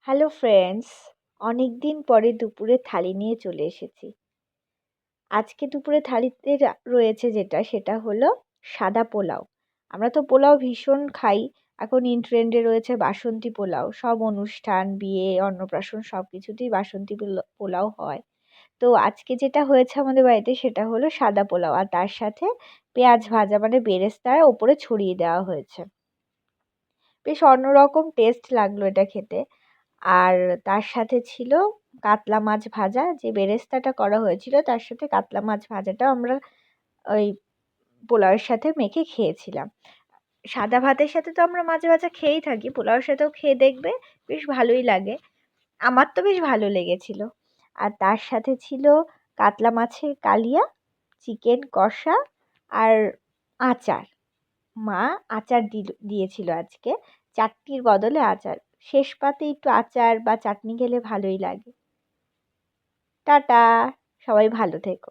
Hello friends, অনেক দিন পরে দুপুরে থালি নিয়ে চলে এসেছি। আজকে দুপুরে থালিতে রয়েছে সেটা হলো সাদা পোলাও। আমরা তো পোলাও ভীষণ খাই। এখন ইন ট্রেন্ডে রয়েছে বাসন্তী পোলাও। সব অনুষ্ঠান, বিয়ে, অন্নপ্রাশন সব কিছুতেই বাসন্তী পোলাও হয়। তো আজকে যেটা হয়েছে আমাদের বাড়িতে সেটা হলো সাদা পোলাও, আর তার সাথে পেঁয়াজ ভাজা মানে বেরেস্তার ওপরে ছড়িয়ে দেওয়া হয়েছে। বেশ অন্যরকম টেস্ট লাগলো এটা খেতে। আর তার সাথে ছিল কাতলা মাছ ভাজা। যে বেরেস্তাটা করা হয়েছিল তার সাথে কাতলা মাছ ভাজাটাও আমরা ওই পোলাওয়ের সাথে মেখে খেয়েছিলাম। সাদা ভাতের সাথে তো আমরা মাঝে মাঝে খেয়েই থাকি, পোলাওয়ের সাথেও খেয়ে দেখবে, বেশ ভালোই লাগে। আমার তো বেশ ভালো লেগেছিল। আর তার সাথে ছিল কাতলা মাছের কালিয়া, চিকেন কষা আর আচার। মা আচার দিয়েছিল আজকে, চাটনির বদলে আচার। শেষ পাতে একটু আচার বা চাটনি খেলে ভালোই লাগে। টাটা, সবাই ভালো থেকো।